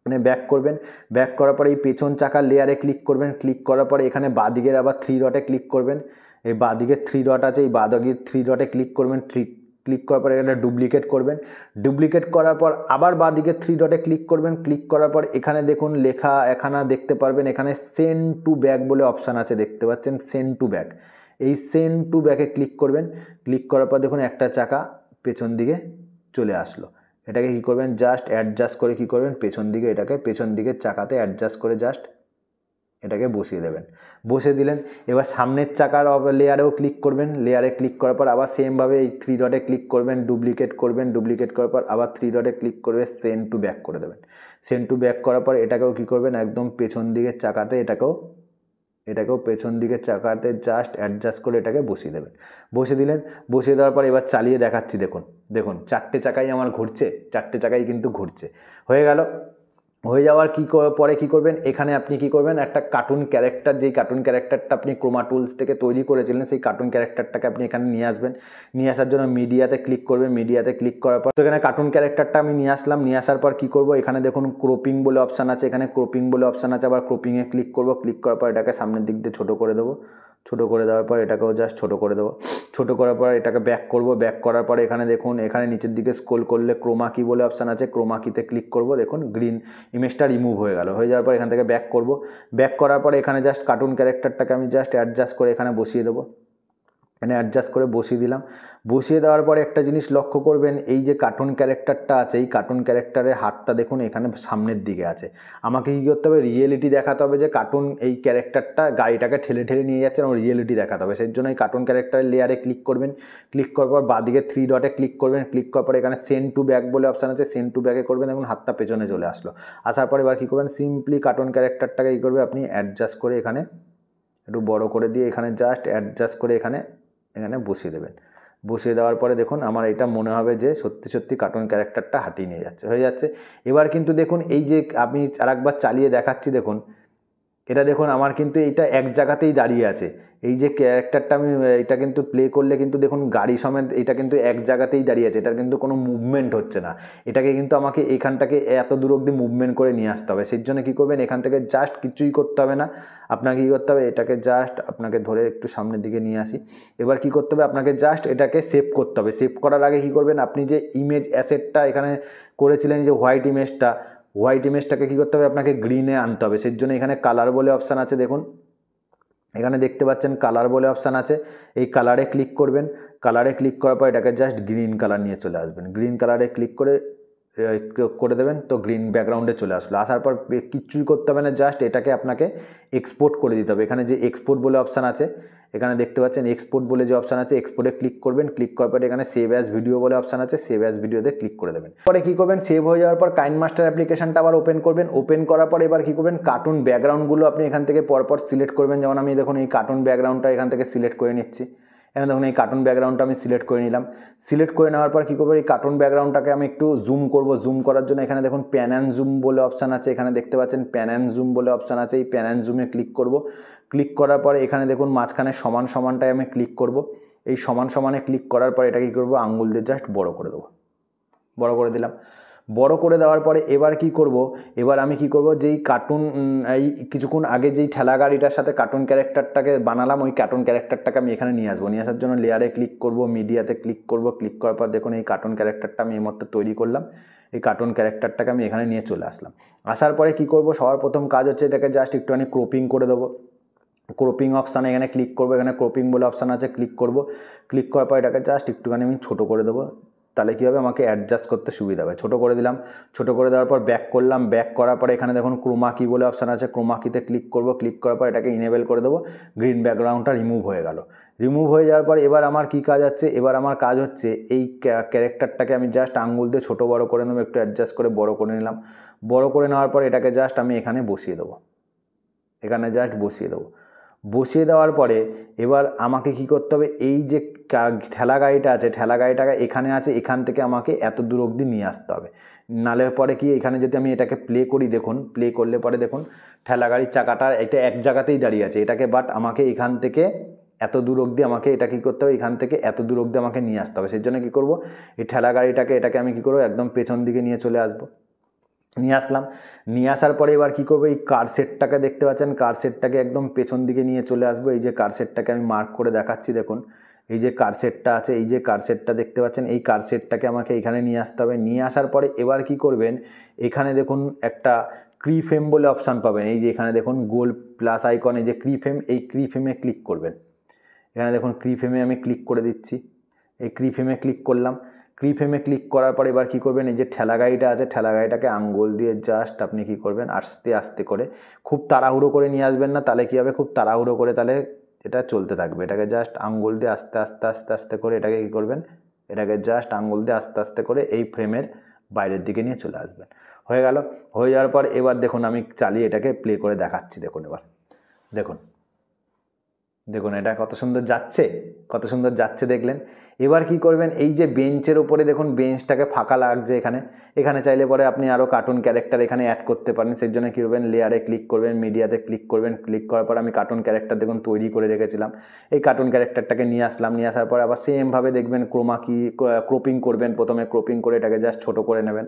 মানে ব্যাক করবেন। ব্যাক করার পরে এই পেছন চাকার লেয়ারে ক্লিক করবেন। ক্লিক করার পরে এখানে বাঁদিকের আবার 3 ডটে ক্লিক করবেন। এই বাঁদিকের 3 ডট আছে, এই বাঁদিকের 3 ডটে ক্লিক করবেন। ক্লিক করার পরে এটা ডুপ্লিকেট করবেন। ডুপ্লিকেট করার পর আবার বাঁদিকের 3 ডটে ক্লিক করবেন। ক্লিক করার পর এখানে দেখুন লেখা এখানে দেখতে পারবেন, এখানে সেন্ড টু ব্যাক বলে অপশান আছে, দেখতে পাচ্ছেন সেন্ড টু ব্যাক। এই সেন্ড টু ব্যাকে ক্লিক করবেন। ক্লিক করার পর দেখুন একটা চাকা পেছন দিকে চলে আসলো। এটাকে কী করবেন, জাস্ট অ্যাডজাস্ট করে কী করবেন, পেছন দিকে এটাকে পেছন দিকের চাকাতে অ্যাডজাস্ট করে জাস্ট এটাকে বসিয়ে দেবেন। বসে দিলেন। এবার সামনের চাকার লেয়ারেও ক্লিক করবেন, লেয়ারে ক্লিক করার পর আবার সেমভাবে এই 3 ডটে ক্লিক করবেন, ডুপ্লিকেট করবেন, ডুপ্লিকেট করার পর আবার 3 ডটে ক্লিক করবে, সেন্ড টু ব্যাক করে দেবেন। সেন্ড টু ব্যাক করার পর এটাকেও কী করবেন, একদম পেছন দিকের চাকাতে এটাকেও পেছন দিকের চাকাতে জাস্ট অ্যাডজাস্ট করে এটাকে বসিয়ে দেবেন। বসিয়ে দিলেন। বসিয়ে দেওয়ার পর এবার চালিয়ে দেখাচ্ছি। দেখুন 4টে চাকাই আমার ঘুরছে, 4টে চাকাই কিন্তু ঘুরছে। হয়ে গেল। হয়ে যাওয়ার পরে কী করবেন, এখানে আপনি কী করবেন, একটা কার্টুন ক্যারেক্টার, যেই কার্টুন ক্যারেক্টারটা আপনি ক্রোমা টুলস থেকে তৈরি করেছিলেন, সেই কার্টুন ক্যারেক্টারটাকে আপনি এখানে নিয়ে আসবেন। নিয়ে আসার জন্য মিডিয়াতে ক্লিক করবেন। মিডিয়াতে ক্লিক করার পর তো এখানে কার্টুন ক্যারেক্টারটা আমি নিয়ে আসলাম। নিয়ে আসার পর কী করব, এখানে দেখুন ক্রপিং বলে অপশান আছে, এখানে ক্রপিং বলে অপশান আছে, আবার ক্রপিংয়ে ক্লিক করব। ক্লিক করার পর এটাকে সামনের দিক দিয়ে ছোটো করে দেবো। ছোটো করে দেওয়ার পর এটাকেও জাস্ট ছোটো করে দেবো। ছোটো করার পর এটাকে ব্যাক করব। ব্যাক করার পর এখানে দেখুন, এখানে নিচের দিকে স্ক্রল করলে ক্রোমা কি বলে অপশান আছে, ক্রোমা কিতে ক্লিক করব। দেখুন গ্রিন ইমেজটা রিমুভ হয়ে গেল। হয়ে যাওয়ার পর এখান থেকে ব্যাক করব। ব্যাক করার পর এখানে জাস্ট কার্টুন ক্যারেক্টারটাকে আমি জাস্ট অ্যাডজাস্ট করে এখানে বসিয়ে দেবো। এখানে অ্যাডজাস্ট করে বসিয়ে দিলাম। বসিয়ে দেওয়ার পরে একটা জিনিস লক্ষ্য করবেন, এই যে কার্টুন ক্যারেক্টারটা আছে, এই কার্টুন ক্যারেক্টারের হাতটা দেখুন এখানে সামনের দিকে আছে। আমাকে কী করতে হবে, রিয়েলিটি দেখাতে হবে যে কার্টুন এই ক্যারেক্টারটা গাড়িটাকে ঠেলে ঠেলে নিয়ে যাচ্ছে, এবং রিয়েলিটি দেখাতে হবে। সেই জন্য এই কার্টুন ক্যারেক্টারের লেয়ারে ক্লিক করবেন। ক্লিক করার পর বাঁদিকে 3 ডটে ক্লিক করবেন। ক্লিক করার পর এখানে সেন্ড টু ব্যাক বলে অপশান আছে, সেন্ড টু ব্যাকে করবেন। দেখুন হাতটা পেছনে চলে আসলো। আসার পর এবার কী করবেন, সিম্পলি কার্টুন ক্যারেক্টারটাকে কী করবে, আপনি অ্যাডজাস্ট করে এখানে একটু বড় করে দিয়ে এখানে জাস্ট অ্যাডজাস্ট করে এখানে বসিয়ে দেবেন। বসিয়ে দেওয়ার পরে দেখুন আমার এটা মনে হবে যে সত্যি সত্যি কার্টুন ক্যারেক্টারটা হাঁটিয়ে নিয়ে যাচ্ছে, হয়ে যাচ্ছে। এবার কিন্তু দেখুন এই যে আমি আরেকবার চালিয়ে দেখাচ্ছি, দেখুন এটা দেখুন আমার কিন্তু এইটা এক জায়গাতেই দাঁড়িয়ে আছে। এই যে ক্যারেক্টারটা আমি এটা কিন্তু প্লে করলে কিন্তু দেখুন গাড়ি সমেত এটা কিন্তু এক জায়গাতেই দাঁড়িয়ে আছে, এটার কিন্তু কোনো মুভমেন্ট হচ্ছে না। এটাকে কিন্তু আমাকে এখানটাকে এত দূর অবধি মুভমেন্ট করে নিয়ে আসতে হবে। সেই জন্য কী করবেন, এখান থেকে জাস্ট কিছুই করতে হবে না, আপনাকে কী করতে হবে, এটাকে জাস্ট আপনাকে ধরে একটু সামনের দিকে নিয়ে আসি। এবার কী করতে হবে, আপনাকে জাস্ট এটাকে সেভ করতে হবে। সেভ করার আগে কী করবেন, আপনি যে ইমেজ অ্যাসেটটা এখানে করেছিলেন, যে হোয়াইট ইমেজটাকে কী করতে হবে, আপনাকে গ্রিনে আনতে হবে। সেই জন্য এখানে কালার বলে অপশান আছে, দেখুন এখানে দেখতে পাচ্ছেন কালার বলে অপশান আছে। এই কালারে ক্লিক করবেন। কালারে ক্লিক করার পর এটাকে জাস্ট গ্রিন কালার নিয়ে চলে আসবেন। গ্রিন কালারে ক্লিক করে দেবেন, তো গ্রিন ব্যাকগ্রাউন্ডে চলে আসলো। আসার পর কিচ্ছুই করতে হবে না, জাস্ট এটাকে আপনাকে এক্সপোর্ট করে দিতে হবে। এখানে যে এক্সপোর্ট বলে অপশান আছে, এখানে দেখতে পাচ্ছেন এক্সপোর্ট বলে যে অপশান আছে, এক্সপোর্টে ক্লিক করবেন। ক্লিক করার পর এখানে সেভ অ্যাজ ভিডিও বলে অপশান আছে, সেভ অ্যাজ ভিডিওতে ক্লিক করে দেবেন। পরে কী করবেন, সেভ হয়ে যাওয়ার পর কাইনমাস্টার অ্যাপ্লিকেশনটা আবার ওপেন করবেন। ওপেন করার পর এবার কী করবেন, কার্টুন ব্যাকগ্রাউন্ডগুলো আপনি এখান থেকে পরপর সিলেক্ট করবেন। যেমন আমি দেখুন এই কার্টুন ব্যাকগ্রাউন্ডটা এখান থেকে সিলেক্ট করে নিচ্ছি। এখানে দেখুন এই কার্টুন ব্যাকগ্রাউন্ডটা আমি সিলেক্ট করে নিলাম। সিলেক্ট করে নেওয়ার পর কী করবো, এই কার্টুন ব্যাকগ্রাউন্ডটাকে আমি একটু জুম করব। জুম করার জন্য এখানে দেখুন প্যান অ্যান্ড জুম বলে অপশান আছে, এখানে দেখতে পাচ্ছেন প্যান অ্যান্ড জুম বলে অপশান আছে। এই প্যান অ্যান্ড জুমে ক্লিক করব। ক্লিক করার পরে এখানে দেখুন মাঝখানে সমান সমানটায় আমি ক্লিক করব। এই সমান সমানে ক্লিক করার পর এটা কী করবো, আঙ্গুল দিয়ে জাস্ট বড় করে দেবো। বড় করে দিলাম। বড় করে দেওয়ার পরে এবার কি করব, এবার আমি কি করব, যেই কার্টুন এই কিছুক্ষণ আগে যেই ঠেলা গাড়িটার সাথে কার্টুন ক্যারেক্টারটাকে বানালাম, ওই কার্টুন ক্যারেক্টারটাকে আমি এখানে নিয়ে আসবো। নিয়ে আসার জন্য লেয়ারে ক্লিক করব, মিডিয়াতে ক্লিক করব। ক্লিক করার পর দেখুন এই কার্টুন ক্যারেক্টারটা আমি এইমাত্র তৈরি করলাম। এই কার্টুন ক্যারেক্টারটাকে আমি এখানে নিয়ে চলে আসলাম। আসার পরে কি করব, সবার প্রথম কাজ হচ্ছে এটাকে জাস্ট একটুখানি ক্রপিং করে দেবো। ক্রপিং অপশানে এখানে ক্লিক করবো। এখানে ক্রপিং বলে অপশান আছে, ক্লিক করব। ক্লিক করার পর এটাকে জাস্ট একটুখানি আমি ছোটো করে দেবো। তাহলে কী হবে, আমাকে অ্যাডজাস্ট করতে সুবিধা হবে। ছোটো করে দিলাম। ছোটো করে দেওয়ার পর ব্যাক করলাম। ব্যাক করার পরে এখানে দেখুন ক্রোমা কি বলে অপশান আছে, ক্রোমা কিতে ক্লিক করব। ক্লিক করার পর এটাকে ইনেবল করে দেবো। গ্রিন ব্যাকগ্রাউন্ডটা রিমুভ হয়ে গেল। রিমুভ হয়ে যাওয়ার পর এবার আমার কী কাজ আছে, এবার আমার কাজ হচ্ছে এই ক্যারেক্টারটাকে আমি জাস্ট আঙ্গুল দিয়ে ছোটো বড়ো করে নেবো। একটু অ্যাডজাস্ট করে বড়ো করে নিলাম। বড়ো করে নেওয়ার পর এটাকে জাস্ট আমি এখানে বসিয়ে দেবো। এখানে জাস্ট বসিয়ে দেবো। বসিয়ে দেওয়ার পরে এবার আমাকে কি করতে হবে, এই যে ঠেলা গাড়িটা আছে, ঠেলা গাড়িটাকে এখানে আছে, এখান থেকে আমাকে এত দূর অবধি নিয়ে আসতে হবে। নালে পরে কি এখানে যদি আমি এটাকে প্লে করি, দেখুন প্লে করলে পরে দেখুন ঠেলা গাড়ির চাকাটা এটা এক জায়গাতেই দাঁড়িয়ে আছে। এটাকে বাট আমাকে এখান থেকে এত দূর অবধি আমাকে এটা কী করতে হবে, এখান থেকে এত দূর অবধি আমাকে নিয়ে আসতে হবে। সেই জন্য কী করবো, এই ঠেলা গাড়িটাকে এটাকে আমি কী করবো, একদম পেছন দিকে নিয়ে চলে আসবো। নিয়ে আসলাম। নিয়ে আসার পরে এবার কী করবো, এই কার সেটটাকে দেখতে পাচ্ছেন, কার সেটটাকে একদম পেছন দিকে নিয়ে চলে আসবো। এই যে কার সেটটাকে আমি মার্ক করে দেখাচ্ছি, দেখুন এই যে কার সেটটা আছে, এই যে কার সেটটা দেখতে পাচ্ছেন, এই কার সেটটাকে আমাকে এখানে নিয়ে আসতে হবে। নিয়ে আসার পরে এবার কি করবেন, এখানে দেখুন একটা ক্রি ফ্রেম বলে অপশান পাবেন। এই যে এখানে দেখুন গোল প্লাস আইকন, এই যে ক্রি ফ্রেম, এই ক্রি ফ্রেমে ক্লিক করবেন। এখানে দেখুন ক্রি ফ্রেমে আমি ক্লিক করে দিচ্ছি। এই ক্রি ফ্রেমে ক্লিক করলাম। ফ্রেমে ক্লিক করার পর এবার কী করবেন, এই যে ঠেলা গাড়িটা আছে ঠেলা গাড়িটাকে আঙ্গুল দিয়ে জাস্ট আপনি কী করবেন আস্তে আস্তে করে, খুব তাড়াহুড়ো করে নিয়ে আসবেন না, তাহলে কী হবে খুব তাড়াহুড়ো করে তাহলে এটা চলতে থাকবে। এটাকে জাস্ট আঙ্গুল দিয়ে আস্তে আস্তে আস্তে আস্তে করে এটাকে কী করবেন, এটাকে জাস্ট আঙ্গুল দিয়ে আস্তে আস্তে করে এই ফ্রেমের বাইরের দিকে নিয়ে চলে আসবেন। হয়ে গেল। হয়ে যাওয়ার পর এবার দেখুন আমি চালিয়ে এটাকে প্লে করে দেখাচ্ছি। দেখুন এবার দেখুন দেখুন এটা কত সুন্দর যাচ্ছে, কত সুন্দর যাচ্ছে দেখলেন। এবার কি করবেন, এই যে বেঞ্চের ওপরে দেখুন বেঞ্চটাকে ফাঁকা লাগছে, এখানে চাইলে পরে আপনি আরও কার্টুন ক্যারেক্টার এখানে অ্যাড করতে পারেন। সেই জন্য কী করবেন, লেয়ারে ক্লিক করবেন, মিডিয়াতে ক্লিক করবেন, ক্লিক করার পর আমি কার্টুন ক্যারেক্টার দেখুন তৈরি করে রেখেছিলাম, এই কার্টুন ক্যারেক্টারটাকে নিয়ে আসলাম। নিয়ে আসার পর আবার সেমভাবে দেখবেন ক্রপিং করবেন, প্রথমে ক্রপিং করে এটাকে জাস্ট ছোটো করে নেবেন।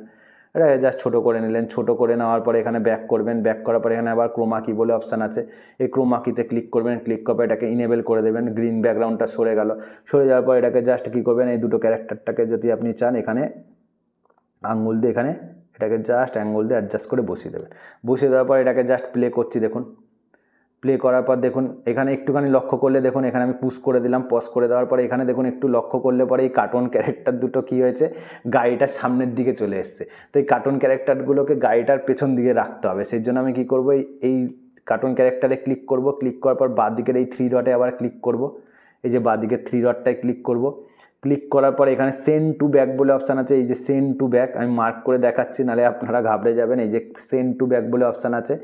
এটা জাস্ট ছোটো করে নিলেন, ছোটো করে নেওয়ার পরে এখানে ব্যাক করবেন, ব্যাক করার পরে এখানে আবার ক্রোমা কি বলে অপশান আছে, এই ক্রোমা কিতে ক্লিক করবেন, ক্লিক করে এটাকে ইনেবল করে দেবেন। গ্রিন ব্যাকগ্রাউন্ডটা সরে গেল, সরে যাওয়ার পর এটাকে জাস্ট কী করবেন, এই দুটো ক্যারেক্টারটাকে যদি আপনি চান এখানে আঙ্গুল দিয়ে এখানে এটাকে জাস্ট আঙ্গুল দিয়ে অ্যাডজাস্ট করে বসিয়ে দেবেন। বসিয়ে দেওয়ার পর এটাকে জাস্ট প্লে করছি। দেখুন প্লে করার পর দেখুন এখানে একটুখানি লক্ষ্য করলে দেখুন এখানে আমি পুশ করে দিলাম, পজ করে দেওয়ার পরে এখানে দেখুন একটু লক্ষ্য করলে পরে এই কার্টুন ক্যারেক্টার দুটো কী হয়েছে, গাড়িটার সামনের দিকে চলে এসছে। তো এই কার্টুন ক্যারেক্টারগুলোকে গাড়িটার পেছন দিকে রাখতে হবে। সেই জন্য আমি কী করবো, এই কার্টুন ক্যারেক্টারে ক্লিক করব, ক্লিক করার পর বাঁ দিকের এই 3 ডটে আবার ক্লিক করব, এই যে বাঁ দিকের 3 ডটটায় ক্লিক করব। ক্লিক করার পর এখানে সেন্ড টু ব্যাক বলে অপশান আছে, এই যে সেন্ড টু ব্যাক আমি মার্ক করে দেখাচ্ছি, নাহলে আপনারা ঘাবড়ে যাবেন। এই যে সেন্ড টু ব্যাক বলে অপশান আছে,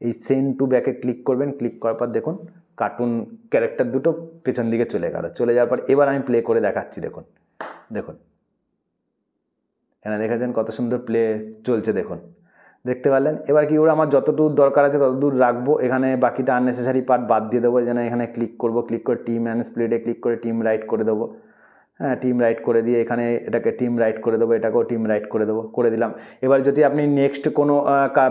এই সেন্ড টু ব্যাকে ক্লিক করবেন। ক্লিক করার পর দেখুন কার্টুন ক্যারেক্টার দুটো পেছন দিকে চলে গেল। চলে যাওয়ার পর এবার আমি প্লে করে দেখাচ্ছি। দেখুন দেখুন এখানে দেখেছেন কত সুন্দর প্লে চলছে, দেখুন দেখতে পারলেন। এবার কি করে আমার যতদূর দরকার আছে ততদূর রাখবো, এখানে বাকিটা আননেসেসারি পার্ট বাদ দিয়ে দেবো। যেন এখানে ক্লিক করব, ক্লিক করে টিম অ্যান্ড স্প্লিটে ক্লিক করে টিম রাইট করে দেবো। হ্যাঁ, টিম রাইট করে দিয়ে এখানে এটাকে টিম রাইট করে দেবো, এটাকেও টিম রাইট করে দেবো, করে দিলাম। এবার যদি আপনি নেক্সট কোনো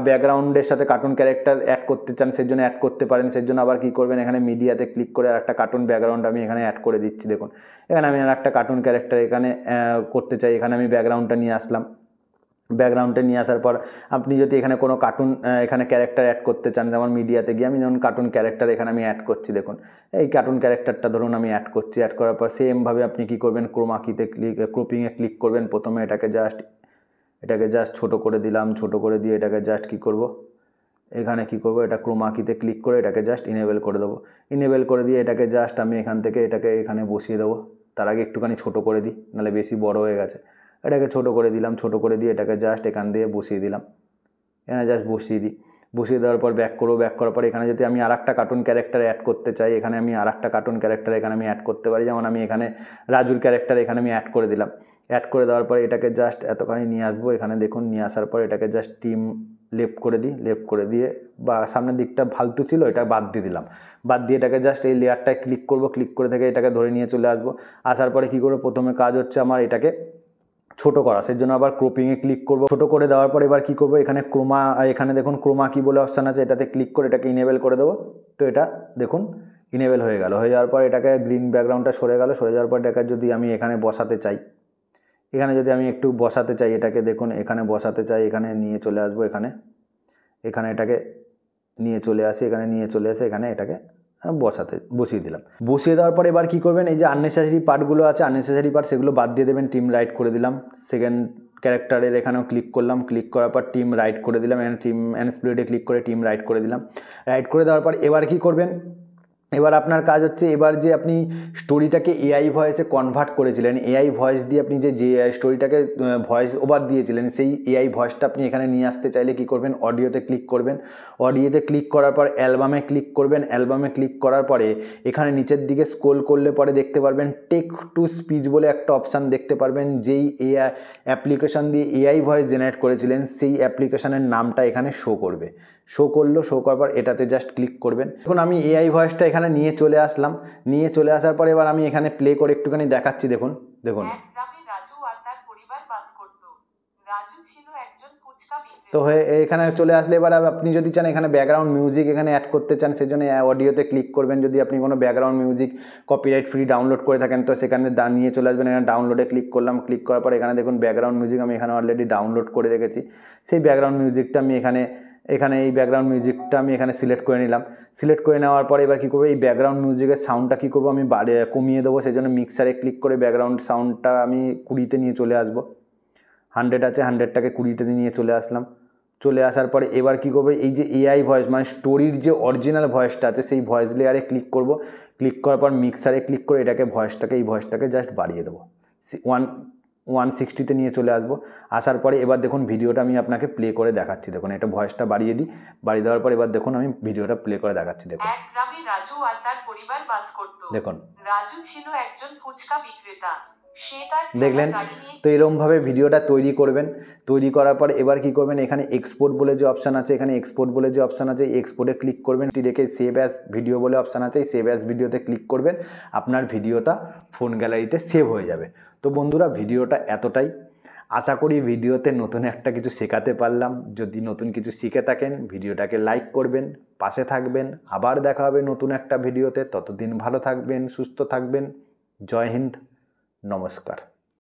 ব্যাকগ্রাউন্ডের সাথে কার্টুন ক্যারেক্টার অ্যাড করতে চান সেই জন্য অ্যাড করতে পারেন। সেই জন্য আবার কী করবেন, এখানে মিডিয়াতে ক্লিক করে আর একটা কার্টুন ব্যাকগ্রাউন্ড আমি এখানে অ্যাড করে দিচ্ছি। দেখুন এখানে আমি আর একটা কার্টুন ক্যারেক্টার এখানে করতে চাই, এখানে আমি ব্যাকগ্রাউন্ডটা নিয়ে আসলাম। ব্যাকগ্রাউন্ডে নিয়ে আসার পর আপনি যদি এখানে কোনো কার্টুন এখানে ক্যারেক্টার অ্যাড করতে চান, যেমন মিডিয়াতে গিয়ে আমি যেমন কার্টুন ক্যারেক্টার এখানে আমি অ্যাড করছি। দেখুন এই কার্টুন ক্যারেক্টারটা ধরুন আমি অ্যাড করছি। অ্যাড করার পর সেমভাবে আপনি কী করবেন, ক্রোমা কিতে ক্রপিংয়ে ক্লিক করবেন। প্রথমে এটাকে জাস্ট ছোটো করে দিলাম, ছোটো করে দিয়ে এটাকে জাস্ট কী করব, এখানে কী করব, এটা ক্রোমা কিতে ক্লিক করে এটাকে জাস্ট ইনেবল করে দেবো। ইনেবল করে দিয়ে এটাকে জাস্ট আমি এখান থেকে এটাকে এখানে বসিয়ে দেবো। তার আগে একটুখানি ছোটো করে দিই, নাহলে বেশি বড় হয়ে গেছে। এটাকে ছোটো করে দিলাম, ছোটো করে দিয়ে এটাকে জাস্ট এখান দিয়ে বসিয়ে দিলাম। এখানে জাস্ট বসিয়ে দিই। বসিয়ে দেওয়ার পর ব্যাক করবো। ব্যাক করার পর এখানে যদি আমি আর একটা কার্টুন ক্যারেক্টার অ্যাড করতে চাই, এখানে আমি আর একটা কার্টুন ক্যারেক্টার এখানে আমি অ্যাড করতে পারি। যেমন আমি এখানে রাজুর ক্যারেক্টার এখানে আমি অ্যাড করে দিলাম। অ্যাড করে দেওয়ার পর এটাকে জাস্ট এতখানি নিয়ে আসবো। এখানে দেখুন নিয়ে আসার পর এটাকে জাস্ট টিম লেফট করে দিই। লেফট করে দিয়ে বা সামনের দিকটা ফালতু ছিল এটা বাদ দিয়ে দিলাম। বাদ দিয়ে এটাকে জাস্ট এই লেয়ারটায় ক্লিক করব। ক্লিক করে থেকে এটাকে ধরে নিয়ে চলে আসবো। আসার পরে কী করবো, প্রথমে কাজ হচ্ছে আমার এটাকে ছোটো করা। সেই জন্য আবার ক্রপিংয়ে ক্লিক করব। ছোটো করে দেওয়ার পর এবার কী করবো, এখানে এখানে দেখুন ক্রোমা কি বলে অপশান আছে, এটাতে ক্লিক করে এটাকে ইনেবল করে দেবো। তো এটা দেখুন ইনেবল হয়ে গেল। হয়ে যাওয়ার পর এটাকে গ্রিন ব্যাকগ্রাউন্ডটা সরে গেল। সরে যাওয়ার পর এটাকে যদি আমি এখানে বসাতে চাই, এখানে যদি আমি একটু বসাতে চাই এটাকে, দেখুন এখানে বসাতে চাই, এখানে নিয়ে চলে আসবো। এখানে এটাকে নিয়ে চলে আসি, এখানে নিয়ে চলে আসে, এখানে এটাকে বসিয়ে দিলাম। বসিয়ে দেওয়ার পর এবার কী করবেন, এই যে আননেসেসারি পার্টগুলো আছে, আননেসেসারি পার্ট সেগুলো বাদ দিয়ে দেবেন। টিম রাইট করে দিলাম। সেকেন্ড ক্যারেক্টারের এখানেও ক্লিক করলাম। ক্লিক করার পর টিম রাইট করে দিলাম। টিম অ্যান্ড স্প্লিটে ক্লিক করে টিম রাইট করে দিলাম। রাইট করে দেওয়ার পর এবার কী করবেন, এবার আপনার কাজ হচ্ছে, এবার যে আপনি স্টোরিটাকে এআই ভয়েসে কনভার্ট করেছিলেন, এআই ভয়েস দিয়ে আপনি যে স্টোরিটাকে ভয়েস ওভার দিয়েছিলেন, সেই এআই ভয়েসটা আপনি এখানে নিয়ে আসতে চাইলে কী করবেন, অডিওতে ক্লিক করবেন। অডিওতে ক্লিক করার পর অ্যালবামে ক্লিক করবেন। অ্যালবামে ক্লিক করার পরে এখানে নিচের দিকে স্ক্রল করলে পরে দেখতে পারবেন টেক টু স্পিচ বলে একটা অপশান দেখতে পারবেন। যেই এআই অ্যাপ্লিকেশন দিয়ে এআই ভয়েস জেনারেট করেছিলেন সেই অ্যাপ্লিকেশনের নামটা এখানে শো করবে। শো করলো, শো করার পর এটাতে জাস্ট ক্লিক করবেন। এখন আমি এআই ভয়েসটা এখানে নিয়ে চলে আসলাম। নিয়ে চলে আসার পর এবার আমি এখানে প্লে করে একটুখানি দেখাচ্ছি। দেখুন দেখুন এক গ্রামে রাজু আর তার পরিবার বাস করত। রাজু ছিল একজন ফুচকা বিক্রেতা। তো এখানে চলে আসলে এবার আপনি যদি চান এখানে ব্যাকগ্রাউন্ড মিউজিক এখানে অ্যাড করতে চান, সেজন্য অডিওতে ক্লিক করবেন। যদি আপনি কোনো background music copyright free download করে থাকেন তো সেখানে নিয়ে চলে আসবেন। এখানে ডাউনলোডে ক্লিক করলাম। ক্লিক করার পর এখানে দেখুন ব্যাকগ্রাউন্ড মিউজিক আমি এখানে অলরেডি ডাউনলোড করে রেখেছি। সেই ব্যাকগ্রাউন্ড মিউজিকটা আমি এখানে এখানে এই ব্যাকগ্রাউন্ড মিউজিকটা আমি এখানে সিলেক্ট করে নিলাম। সিলেক্ট করে নেওয়ার পরে এবার কী করবো, এই ব্যাকগ্রাউন্ড মিউজিকের সাউন্ডটা কী করবো, আমি কমিয়ে দেবো। সেই জন্য মিক্সারে ক্লিক করে ব্যাকগ্রাউন্ড সাউন্ডটা আমি 20-তে নিয়ে চলে আসবো। 100 আছে, 100টাকে 20-তে নিয়ে চলে আসলাম। চলে আসার পরে এবার কী করবো, এই যে এআই ভয়েস মানে স্টোরির যে অরিজিনাল ভয়েসটা আছে সেই ভয়েস লেয়ারে ক্লিক করব। ক্লিক করার পর মিক্সারে ক্লিক করে এটাকে এই ভয়েসটাকে জাস্ট বাড়িয়ে দেবো। 160-তে নিয়ে চলে আসবো। আসার পরে এবার দেখুন ভিডিওটা আমি আপনাকে প্লে করে দেখাচ্ছি। দেখুন এটা ভয়েসটা বাড়িয়ে দিই। বাড়িয়ে দেওয়ার পর এবার দেখুন আমি ভিডিওটা প্লে করে দেখাচ্ছি। দেখুন এক গ্রামে রাজু আর তার পরিবার বাস করত। দেখুন রাজু ছিল একজন ফুচকা বিক্রেতা। সে তার দেখলেন গাড়ি নিয়ে তো এরকমভাবে ভিডিওটা তৈরি করবেন। তৈরি করার পর এবার কি করবেন, এখানে এক্সপোর্ট বলে যে অপশান আছে, এখানে এক্সপোর্ট বলে যে অপশান আছে, এক্সপোর্টে ক্লিক করবেন। রেখে সেভ অ্যাজ ভিডিও বলে অপশান আছে, এই সেভ অ্যাজ ভিডিওতে ক্লিক করবেন। আপনার ভিডিওটা ফোন গ্যালারিতে সেভ হয়ে যাবে। তো বন্ধুরা ভিডিওটা এতটাই। আশা করি ভিডিওতে নতুন একটা কিছু শেখাতে পারলাম। যদি নতুন কিছু শিখে থাকেন ভিডিওটাকে লাইক করবেন, পাশে থাকবেন। আবার দেখা হবে নতুন একটা ভিডিওতে। ততদিন ভালো থাকবেন, সুস্থ থাকবেন। জয় হিন্দ, নমস্কার।